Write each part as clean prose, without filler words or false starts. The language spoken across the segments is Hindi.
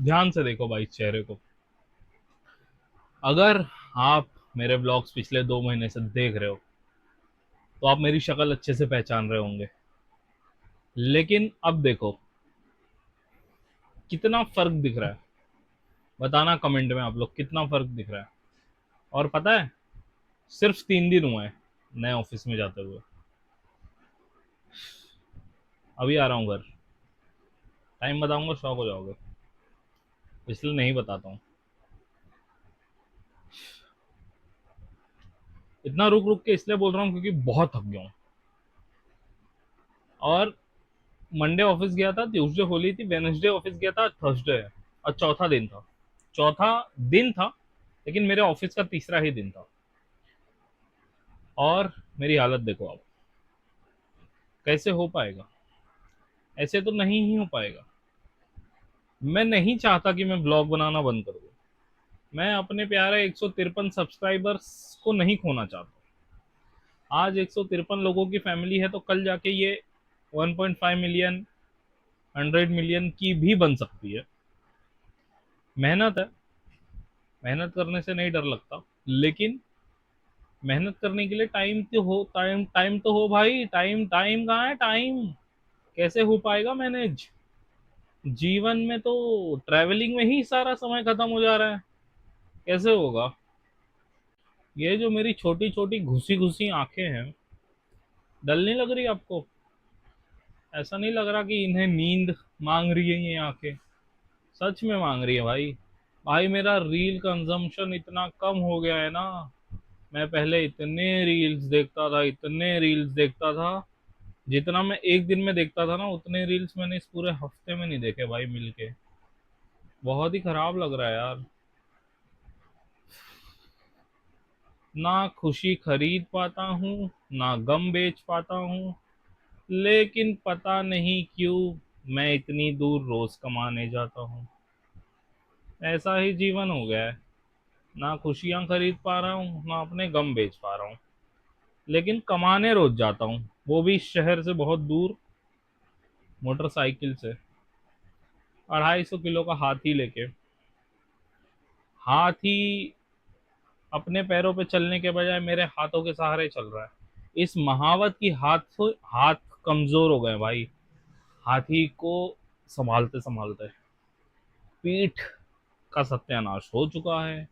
ध्यान से देखो भाई इस चेहरे को। अगर आप मेरे ब्लॉग्स पिछले 2 महीने से देख रहे हो तो आप मेरी शक्ल अच्छे से पहचान रहे होंगे। लेकिन अब देखो कितना फर्क दिख रहा है। बताना कमेंट में आप लोग कितना फर्क दिख रहा है। और पता है, सिर्फ 3 दिन हुए हैं नए ऑफिस में जाते हुए। अभी आ रहा हूँ घर। टाइम बताऊंगा शॉक हो जाओगे, इसलिए नहीं बताता हूँ। इतना रुक रुक के इसलिए बोल रहा हूँ क्योंकि बहुत थक गया हूँ। और मंडे ऑफिस गया था, ट्यूसडे होली थी, वेडनेसडे ऑफिस गया था, थर्सडे है और चौथा दिन था। चौथा दिन था लेकिन मेरे ऑफिस का तीसरा ही दिन था। और मेरी हालत देखो आप। कैसे हो पाएगा? ऐसे तो नहीं ही हो पाएगा। मैं नहीं चाहता कि मैं ब्लॉग बनाना बंद कर दूं। मैं अपने प्यारे 153 सब्सक्राइबर्स को नहीं खोना चाहता। आज 153 लोगों की फैमिली है तो कल जाके ये 1.5 मिलियन, 100 मिलियन की भी बन सकती है। मेहनत है, मेहनत करने से नहीं डर लगता। लेकिन मेहनत करने के लिए टाइम तो हो, टाइम टाइम तो हो भाई। टाइम टाइम कहाँ है टाइम? कैसे हो पाएगा मैनेज? जीवन में तो ट्रैवलिंग में ही सारा समय खत्म हो जा रहा है। कैसे होगा? ये जो मेरी छोटी छोटी घुसी घुसी आंखें हैं, डल नहीं लग रही आपको? ऐसा नहीं लग रहा कि इन्हें नींद मांग रही है ये आंखें? सच में मांग रही है भाई। भाई मेरा रील कंजम्पशन इतना कम हो गया है ना। मैं पहले इतने रील्स देखता था, इतने रील्स देखता था। जितना मैं एक दिन में देखता था ना, उतने रील्स मैंने इस पूरे हफ्ते में नहीं देखे भाई मिलके। बहुत ही खराब लग रहा है यार। ना खुशी खरीद पाता हूँ, ना गम बेच पाता हूँ। लेकिन पता नहीं क्यों मैं इतनी दूर रोज कमाने जाता हूँ। ऐसा ही जीवन हो गया है। ना खुशियां खरीद पा रहा हूँ, ना अपने गम बेच पा रहा हूँ। लेकिन कमाने रोज जाता हूँ, वो भी इस शहर से बहुत दूर, मोटरसाइकिल से। 250 किलो का हाथी लेके। हाथी अपने पैरों पे चलने के बजाय मेरे हाथों के सहारे चल रहा है। इस महावत की हाथ कमजोर हो गए भाई। हाथी को संभालते संभालते पीठ का सत्यानाश हो चुका है।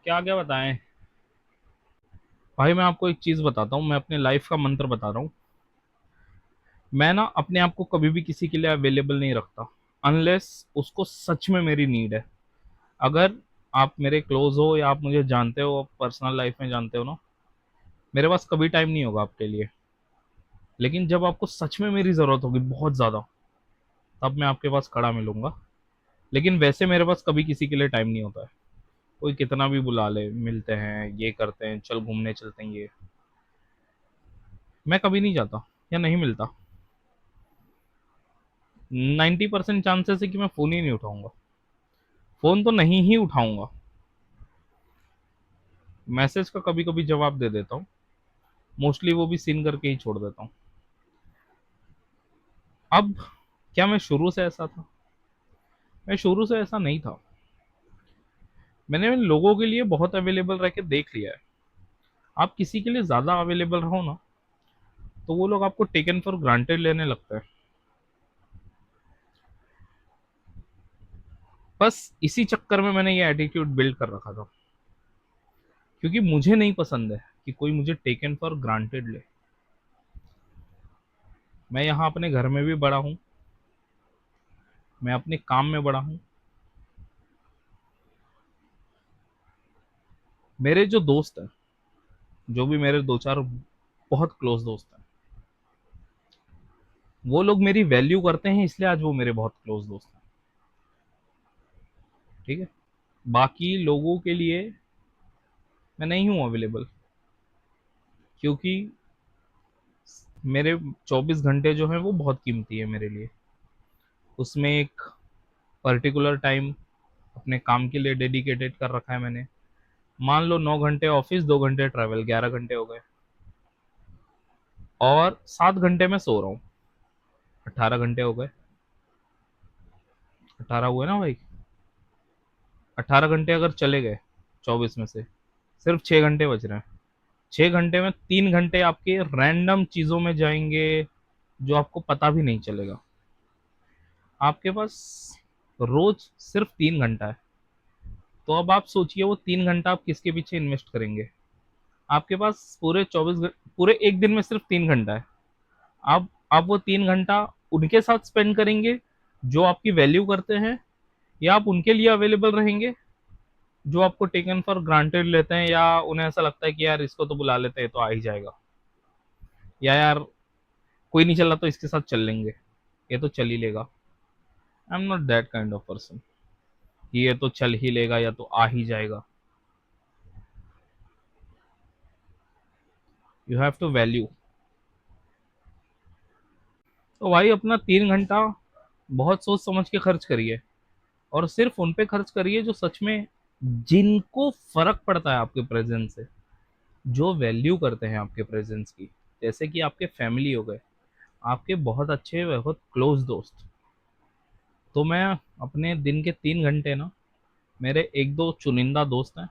क्या क्या बताएं। भाई मैं आपको एक चीज बताता हूँ, मैं अपने लाइफ का मंत्र बता रहा हूँ। मैं ना अपने आप को कभी भी किसी के लिए अवेलेबल नहीं रखता, अनलेस उसको सच में मेरी नीड है। अगर आप मेरे क्लोज हो या आप मुझे जानते हो, पर्सनल लाइफ में जानते हो ना, मेरे पास कभी टाइम नहीं होगा आपके लिए। लेकिन जब आपको सच में मेरी जरूरत होगी बहुत ज्यादा, तब मैं आपके पास खड़ा मिलूंगा। लेकिन वैसे मेरे पास कभी किसी के लिए टाइम नहीं होता है। कोई कितना भी बुला ले, मिलते हैं, ये करते हैं, चल घूमने चलते हैं, ये मैं कभी नहीं जाता या नहीं मिलता। 90% चांसेस है कि मैं फोन ही नहीं उठाऊंगा। फोन तो नहीं ही उठाऊंगा। मैसेज का कभी कभी जवाब दे देता हूँ, मोस्टली वो भी सीन करके ही छोड़ देता हूँ। अब क्या मैं शुरू से ऐसा था? मैं शुरू से ऐसा नहीं था। मैंने उन लोगों के लिए बहुत अवेलेबल रह के देख लिया है। आप किसी के लिए ज्यादा अवेलेबल रहो ना, तो वो लोग आपको टेकन फॉर ग्रांटेड लेने लगता है। बस इसी चक्कर में मैंने ये एटीट्यूड बिल्ड कर रखा था, क्योंकि मुझे नहीं पसंद है कि कोई मुझे टेकन फॉर ग्रांटेड ले। मैं यहाँ अपने घर में भी बड़ा हूँ, मैं अपने काम में बड़ा हूँ। मेरे जो दोस्त हैं, जो भी मेरे दो चार बहुत क्लोज दोस्त हैं, वो लोग मेरी वैल्यू करते हैं, इसलिए आज वो मेरे बहुत क्लोज दोस्त हैं। ठीक है। बाकी लोगों के लिए मैं नहीं हूँ अवेलेबल, क्योंकि मेरे 24 घंटे जो है वो बहुत कीमती है मेरे लिए। उसमें एक पर्टिकुलर टाइम अपने काम के लिए डेडिकेटेड कर रखा है मैंने। मान लो 9 घंटे ऑफिस, 2 घंटे ट्रैवल, 11 घंटे हो गए। और 7 घंटे में सो रहा हूँ, 18 घंटे हो गए। 18 हुए ना भाई। 18 घंटे अगर चले गए 24 में से, सिर्फ 6 घंटे बच रहे हैं। 6 घंटे में 3 घंटे आपके रैंडम चीजों में जाएंगे जो आपको पता भी नहीं चलेगा। आपके पास रोज सिर्फ 3 घंटा है, तो अब आप सोचिए वो 3 घंटा आप किसके पीछे इन्वेस्ट करेंगे। आपके पास पूरे एक दिन में सिर्फ 3 घंटा है। आप वो 3 घंटा उनके साथ स्पेंड करेंगे जो आपकी वैल्यू करते हैं, या आप उनके लिए अवेलेबल रहेंगे जो आपको टेकन फॉर ग्रांटेड लेते हैं, या उन्हें ऐसा लगता है कि यार इसको तो बुला लेते हैं तो आ ही जाएगा, या यार कोई नहीं चला तो इसके साथ चल लेंगे, ये तो चल ही लेगा। I am not that kind of person, ये तो चल ही लेगा या तो आ ही जाएगा। You have to value. तो भाई अपना 3 घंटा बहुत सोच समझ के खर्च करिए, और सिर्फ उन पे खर्च करिए जो सच में, जिनको फर्क पड़ता है आपके प्रेजेंस से, जो वैल्यू करते हैं आपके प्रेजेंस की। जैसे कि आपके फैमिली हो गए, आपके बहुत अच्छे बहुत क्लोज दोस्त। तो मैं अपने दिन के 3 घंटे ना, मेरे एक दो चुनिंदा दोस्त हैं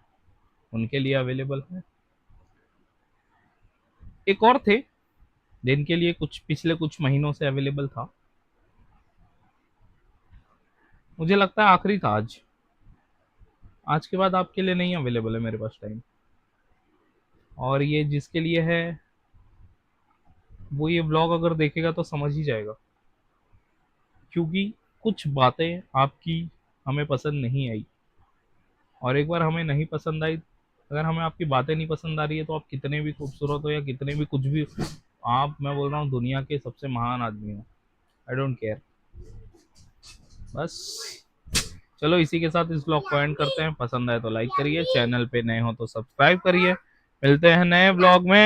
उनके लिए अवेलेबल है। एक और थे जिनके लिए कुछ पिछले कुछ महीनों से अवेलेबल था। मुझे लगता है आखिरी था आज। आज के बाद आपके लिए नहीं अवेलेबल है मेरे पास टाइम। और ये जिसके लिए है वो ये ब्लॉग अगर देखेगा तो समझ ही जाएगा, क्योंकि कुछ बातें आपकी हमें पसंद नहीं आई। और एक बार हमें नहीं पसंद आई, अगर हमें आपकी बातें नहीं पसंद आ रही है, तो आप कितने भी खूबसूरत हो या कितने भी कुछ भी, आप, मैं बोल रहा हूँ, दुनिया के सबसे महान आदमी हो। I don't care. बस चलो इसी के साथ इस ब्लॉग को एंड करते हैं। पसंद आए तो लाइक करिए, चैनल पे नए हो तो सब्सक्राइब करिए। मिलते हैं नए ब्लॉग में।